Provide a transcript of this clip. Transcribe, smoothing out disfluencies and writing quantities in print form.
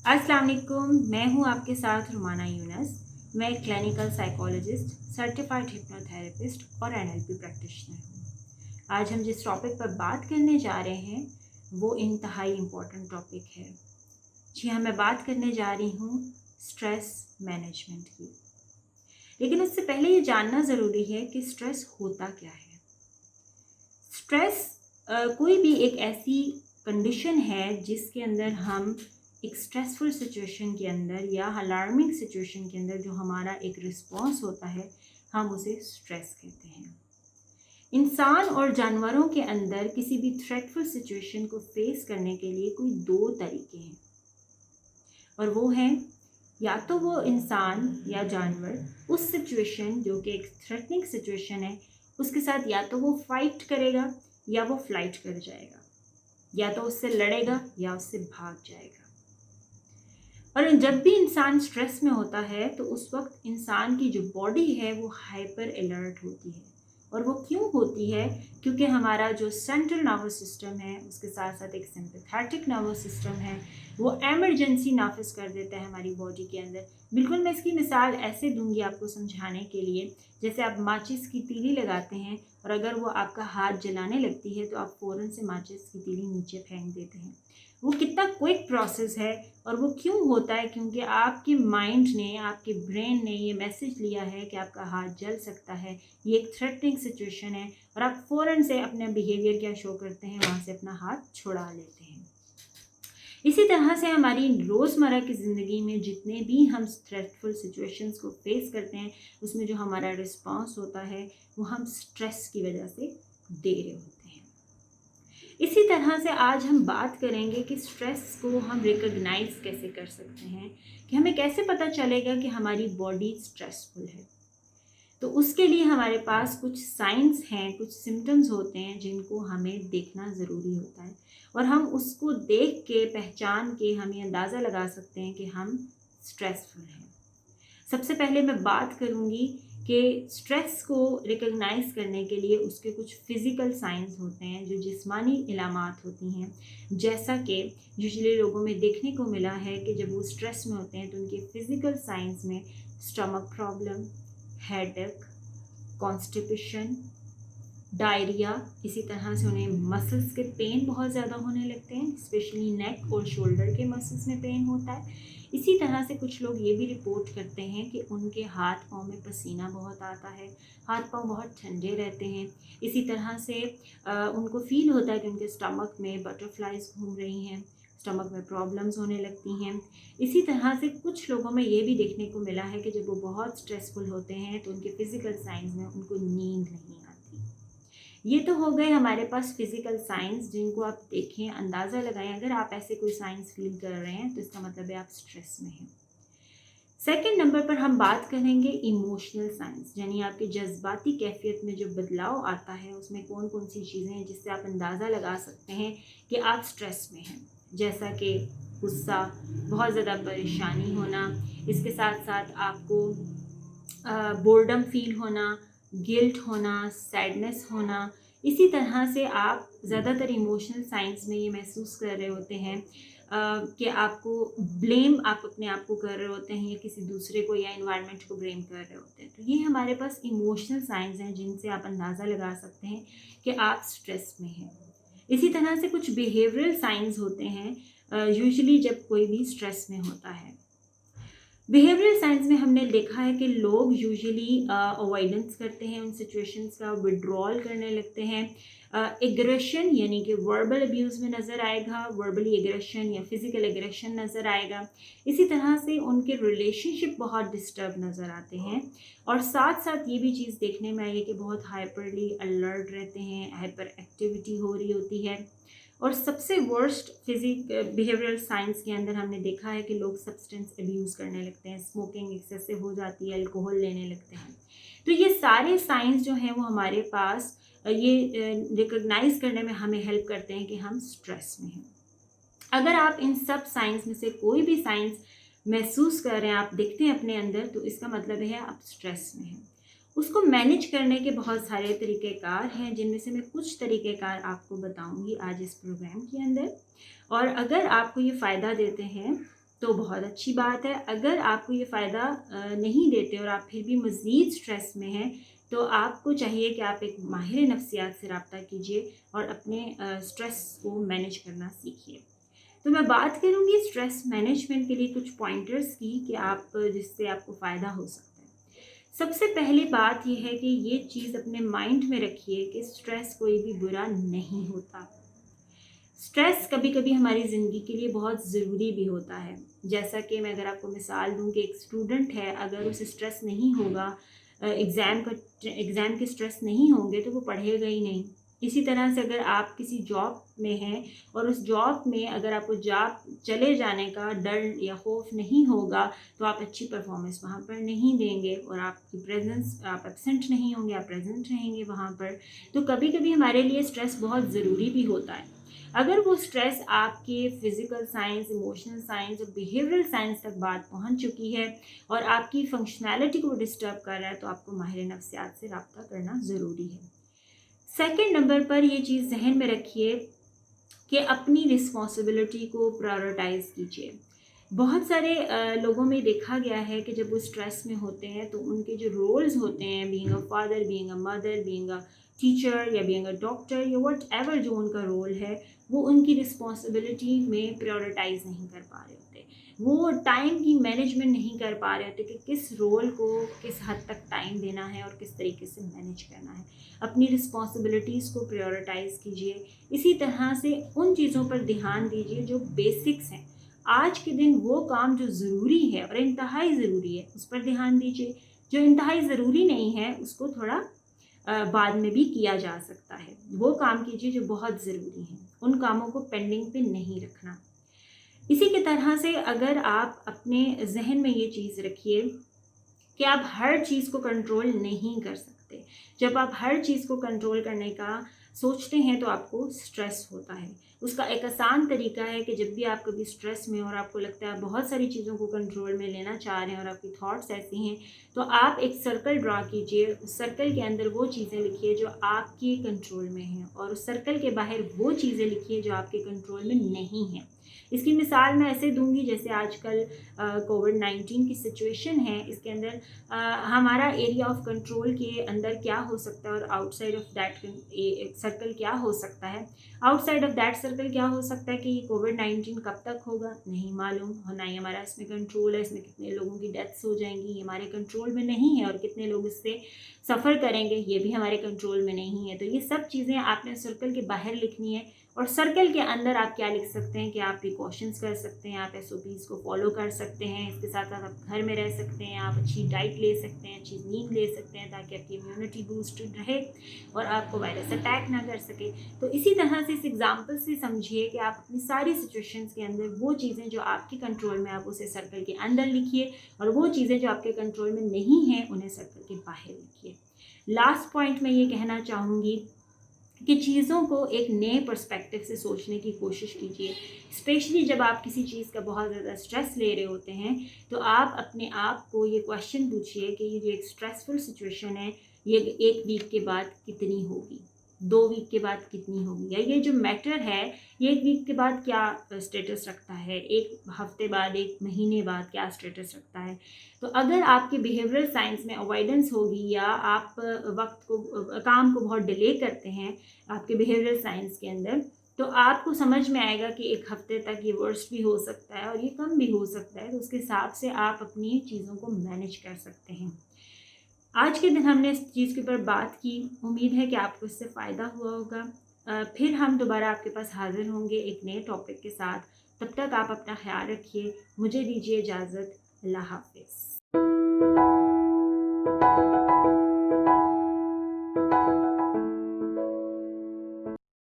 अस्सलाम वालेकुम, मैं हूं आपके साथ रुमाना यूनस। मैं एक क्लिनिकल साइकोलॉजिस्ट, सर्टिफाइड हिप्नोथेरेपिस्ट और एनएलपी प्रैक्टिशनर हूं। आज हम जिस टॉपिक पर बात करने जा रहे हैं वो इंतहाई इम्पोर्टेंट टॉपिक है। जी हाँ, मैं बात करने जा रही हूँ स्ट्रेस मैनेजमेंट की। लेकिन उससे पहले ये जानना ज़रूरी है कि स्ट्रेस होता क्या है। स्ट्रेस कोई भी एक ऐसी कंडीशन है जिसके अंदर हम एक स्ट्रेसफुल सिचुएशन के अंदर या अलार्मिंग सिचुएशन के अंदर जो हमारा एक रिस्पॉन्स होता है, हम उसे स्ट्रेस कहते हैं। इंसान और जानवरों के अंदर किसी भी थ्रेटफुल सिचुएशन को फेस करने के लिए कोई दो तरीके हैं, और वो हैं या तो वो इंसान या जानवर उस सिचुएशन जो कि एक थ्रेटनिंग सिचुएशन है उसके साथ या तो वो फाइट करेगा या वो फ्लाइट कर जाएगा, या तो उससे लड़ेगा या उससे भाग जाएगा। और जब भी इंसान स्ट्रेस में होता है तो उस वक्त इंसान की जो बॉडी है वो हाइपर अलर्ट होती है। और वो क्यों होती है? क्योंकि हमारा जो सेंट्रल नर्वस सिस्टम है उसके साथ साथ एक सिंपैथेटिक नर्वस सिस्टम है, वो एमरजेंसी नाफिज कर देता है हमारी बॉडी के अंदर। बिल्कुल मैं इसकी मिसाल ऐसे दूंगी आपको समझाने के लिए, जैसे आप माचिस की तीली लगाते हैं और अगर वो आपका हाथ जलाने लगती है तो आप फ़ौरन से माचिस की तीली नीचे फेंक देते हैं। वो कितना क्विक प्रोसेस है। और वो क्यों होता है? क्योंकि आपके माइंड ने, आपके ब्रेन ने ये मैसेज लिया है कि आपका हाथ जल सकता है, ये एक थ्रेटनिंग सिचुएशन है, और आप फ़ौरन से अपना बिहेवियर क्या शो करते हैं, वहाँ से अपना हाथ छुड़ा लेते हैं। इसी तरह से हमारी रोज़मर्रा की ज़िंदगी में जितने भी हम स्ट्रेसफुल सिचुएशंस को फेस करते हैं उसमें जो हमारा रिस्पॉन्स होता है वो हम स्ट्रेस की वजह से दे रहे होते हैं। इसी तरह से आज हम बात करेंगे कि स्ट्रेस को हम रिकॉग्नाइज कैसे कर सकते हैं, कि हमें कैसे पता चलेगा कि हमारी बॉडी स्ट्रेसफुल है। तो उसके लिए हमारे पास कुछ साइंस हैं, कुछ सिम्टम्स होते हैं जिनको हमें देखना ज़रूरी होता है, और हम उसको देख के, पहचान के हम ये अंदाज़ा लगा सकते हैं कि हम स्ट्रेसफुल हैं। सबसे पहले मैं बात करूँगी कि स्ट्रेस को रिकॉग्नाइज करने के लिए उसके कुछ फिज़िकल साइंस होते हैं, जो जिस्मानी इलामात होती हैं। जैसा कि यूजुअली लोगों में देखने को मिला है कि जब वो स्ट्रेस में होते हैं तो उनके फिज़िकल साइंस में stomach problem, headache, constipation, diarrhoea, इसी तरह से उन्हें मसल्स के पेन बहुत ज़्यादा होने लगते हैं, स्पेशली नेक और शोल्डर के मसल्स में पेन होता है। इसी तरह से कुछ लोग ये भी रिपोर्ट करते हैं कि उनके हाथ पाँव में पसीना बहुत आता है, हाथ पाँव बहुत ठंडे रहते हैं। इसी तरह से उनको फ़ील होता है कि उनके स्टमक में बटरफ्लाइज घूम रही हैं, स्टमक में प्रॉब्लम्स होने लगती हैं। इसी तरह से कुछ लोगों में ये भी देखने को मिला है कि जब वो बहुत स्ट्रेसफुल होते हैं तो उनके फिज़िकल साइंस में उनको नींद नहीं आती। ये तो हो गए हमारे पास फिज़िकल साइंस, जिनको आप देखें, अंदाज़ा लगाएं। अगर आप ऐसे कोई साइंस फील कर रहे हैं तो इसका मतलब है आप स्ट्रेस में हैं। सेकंड नंबर पर हम बात करेंगे इमोशनल साइंस, यानी आपकी जज्बाती कैफियत में जो बदलाव आता है उसमें कौन कौन सी चीज़ें हैं जिससे आप अंदाज़ा लगा सकते हैं कि आप स्ट्रेस में हैं। जैसा कि गुस्सा, बहुत ज़्यादा परेशानी होना, इसके साथ साथ आपको बोर्डम फील होना, गिल्ट होना, सैडनेस होना। इसी तरह से आप ज़्यादातर इमोशनल साइंस में ये महसूस कर रहे होते हैं कि आपको ब्लेम, आप अपने आप को कर रहे होते हैं या किसी दूसरे को या एनवायरनमेंट को ब्लेम कर रहे होते हैं। तो ये हमारे पास इमोशनल साइंस हैं जिनसे आप अंदाज़ा लगा सकते हैं कि आप स्ट्रेस में हैं। इसी तरह से कुछ बिहेवियरल साइंस होते हैं यूजुअली जब कोई भी स्ट्रेस में होता है। बिहेवियरल साइंस में हमने देखा है कि लोग यूजुअली अवॉइडेंस करते हैं उन सिचुएशंस का, विड्रॉल करने लगते हैं। एग्रेशन यानी कि वर्बल अब्यूज़ में नज़र आएगा, वर्बली एग्रेशन या फिज़िकल एग्रेशन नज़र आएगा। इसी तरह से उनके रिलेशनशिप बहुत डिस्टर्ब नज़र आते हैं, और साथ साथ ये भी चीज़ देखने में आई है कि बहुत हाइपरली अलर्ट रहते हैं, हाइपर एक्टिविटी हो रही होती है। और सबसे वर्स्ट बिहेवियरल साइंस के अंदर हमने देखा है कि लोग सब्सटेंस अब्यूज़ करने लगते हैं, स्मोकिंग एक्सेसिव हो जाती है, अल्कोहल लेने लगते हैं। तो ये सारे साइंस जो हैं वो हमारे पास ये रिकॉग्नाइज करने में हमें हेल्प करते हैं कि हम स्ट्रेस में हैं। अगर आप इन सब साइंस में से कोई भी साइंस महसूस कर रहे हैं, आप देखते हैं अपने अंदर, तो इसका मतलब है आप स्ट्रेस में हैं। उसको मैनेज करने के बहुत सारे तरीक़ेकार हैं, जिनमें से मैं कुछ तरीक़ेकार आपको बताऊंगी आज इस प्रोग्राम के अंदर। और अगर आपको ये फ़ायदा देते हैं तो बहुत अच्छी बात है। अगर आपको ये फ़ायदा नहीं देते और आप फिर भी मज़ीद स्ट्रेस में हैं, तो आपको चाहिए कि आप एक माहिर नफ्सियात से रब्ता कीजिए और अपने स्ट्रेस को मैनेज करना सीखिए। तो मैं बात करूँगी स्ट्रेस मैनेजमेंट के लिए कुछ पॉइंटर्स की कि आप जिससे आपको फ़ायदा हो सकता है। सबसे पहली बात ये है कि ये चीज़ अपने माइंड में रखिए कि स्ट्रेस कोई भी बुरा नहीं होता। स्ट्रेस कभी-कभी हमारी ज़िंदगी के लिए बहुत ज़रूरी भी होता है। जैसा कि मैं अगर आपको मिसाल दूँ कि एक स्टूडेंट है, अगर उसे स्ट्रेस नहीं होगा, एग्ज़ाम के स्ट्रेस नहीं होंगे तो वो पढ़ेगा ही नहीं। इसी तरह से अगर आप किसी जॉब में हैं और उस जॉब में अगर आपको जॉब चले जाने का डर या खौफ नहीं होगा, तो आप अच्छी परफ़ॉर्मेंस वहाँ पर नहीं देंगे और आपकी प्रेज़ेंस आप एब्सेंट नहीं होंगे, आप प्रेज़ेंट रहेंगे वहाँ पर। तो कभी-कभी हमारे लिए स्ट्रेस बहुत ज़रूरी भी होता है। अगर वो स्ट्रेस आपके फिज़िकल साइंस, इमोशनल साइंस और बिहेवियरल साइंस तक बात पहुंच चुकी है और आपकी फंक्शनैलिटी को डिस्टर्ब कर रहा है, तो आपको माहिर नफ्सियात से रब्ता करना ज़रूरी है। सेकंड नंबर पर ये चीज़ ज़हन में रखिए कि अपनी रिस्पॉन्सिबिलिटी को प्रायोरिटाइज़ कीजिए। बहुत सारे लोगों में देखा गया है कि जब वो स्ट्रेस में होते हैं तो उनके जो रोल्स होते हैं, being a father, being a mother, being a teacher या बीइंग अ डॉक्टर या व्हाटएवर जो उनका रोल है, वो उनकी रिस्पॉन्सिबिलिटी में प्रायोरिटाइज़ नहीं कर पा रहे होते। वो टाइम की मैनेजमेंट नहीं कर पा रहे होते कि किस रोल को किस हद तक टाइम देना है और किस तरीके से मैनेज करना है। अपनी रिस्पॉन्सिबिलिटीज़ को प्रायोरिटाइज़ कीजिए। इसी तरह से उन चीज़ों पर ध्यान दीजिए जो बेसिक्स हैं। आज के दिन वो काम जो ज़रूरी है और इंतहाई ज़रूरी है, उस पर ध्यान दीजिए। जो इंतहाई ज़रूरी नहीं है, उसको थोड़ा बाद में भी किया जा सकता है। वो काम कीजिए जो बहुत ज़रूरी हैं। उन कामों को पेंडिंग पे नहीं रखना। इसी की तरह से अगर आप अपने ज़हन में ये चीज़ रखिए कि आप हर चीज़ को कंट्रोल नहीं कर सकते। जब आप हर चीज़ को कंट्रोल करने का सोचते हैं तो आपको स्ट्रेस होता है। उसका एक आसान तरीका है कि जब भी आप कभी स्ट्रेस में और आपको लगता है आप बहुत सारी चीज़ों को कंट्रोल में लेना चाह रहे हैं और आपकी थॉट्स ऐसी हैं, तो आप एक सर्कल ड्रा कीजिए। उस सर्कल के अंदर वो चीज़ें लिखिए जो आपके कंट्रोल में हैं और उस सर्कल के बाहर वो चीज़ें लिखिए जो आपके कंट्रोल में नहीं हैं। इसकी मिसाल मैं ऐसे दूँगी जैसे आजकल कोविड-19 की सिचुएशन है, इसके अंदर हमारा एरिया ऑफ कंट्रोल के अंदर क्या हो सकता है और आउटसाइड ऑफ दैट सर्कल क्या हो सकता है। आउटसाइड ऑफ दैट सर्कल क्या हो सकता है कि ये कोविड-19 कब तक होगा नहीं मालूम और ना ही हमारा इसमें कंट्रोल है, इसमें कितने लोगों की डेथ्स हो जाएंगी ये हमारे कंट्रोल में नहीं है और कितने लोग इससे सफ़र करेंगे ये भी हमारे कंट्रोल में नहीं है। तो ये सब चीज़ें आपने सर्कल के बाहर लिखनी है और सर्कल के अंदर आप क्या लिख सकते हैं कि आप प्रिकॉशंस कर सकते हैं, आप एसओपीज़ को फॉलो कर सकते हैं, इसके साथ साथ आप घर में रह सकते हैं, आप अच्छी डाइट ले सकते हैं, अच्छी नींद ले सकते हैं ताकि आपकी इम्यूनिटी बूस्टेड रहे और आपको वायरस अटैक ना कर सके। तो इसी तरह से इस एग्जाम्पल से समझिए कि आप अपनी सारी सिचुएशंस के अंदर वो चीज़ें जो आपके कंट्रोल में आप उसे सर्कल के अंदर लिखिए और वो चीज़ें जो आपके कंट्रोल में नहीं हैं उन्हें सर्कल के बाहर लिखिए। लास्ट पॉइंट मैं ये कहना चाहूँगी कि चीज़ों को एक नए पर्सपेक्टिव से सोचने की कोशिश कीजिए। स्पेशली जब आप किसी चीज़ का बहुत ज़्यादा स्ट्रेस ले रहे होते हैं, तो आप अपने आप को ये क्वेश्चन पूछिए कि ये जो एक स्ट्रेसफुल सिचुएशन है, ये 1 वीक के बाद कितनी होगी? 2 वीक के बाद कितनी होगी? या ये जो मैटर है, ये 1 वीक के बाद क्या स्टेटस रखता है? 1 हफ़्ते बाद, 1 महीने बाद क्या स्टेटस रखता है? तो अगर आपके बिहेवियरल साइंस में अवॉइडेंस होगी या आप वक्त को काम को बहुत डिले करते हैं आपके बिहेवियरल साइंस के अंदर, तो आपको समझ में आएगा कि 1 हफ्ते तक ये वर्स्ट भी हो सकता है और ये कम भी हो सकता है। तो उसके हिसाब से आप अपनी चीज़ों को मैनेज कर सकते हैं। आज के दिन हमने इस चीज़ के ऊपर बात की। उम्मीद है कि आपको इससे फ़ायदा हुआ होगा। फिर हम दोबारा आपके पास हाज़िर होंगे एक नए टॉपिक के साथ। तब तक आप अपना ख़्याल रखिए। मुझे दीजिए इजाज़त। अल्लाह हाफ़िज़।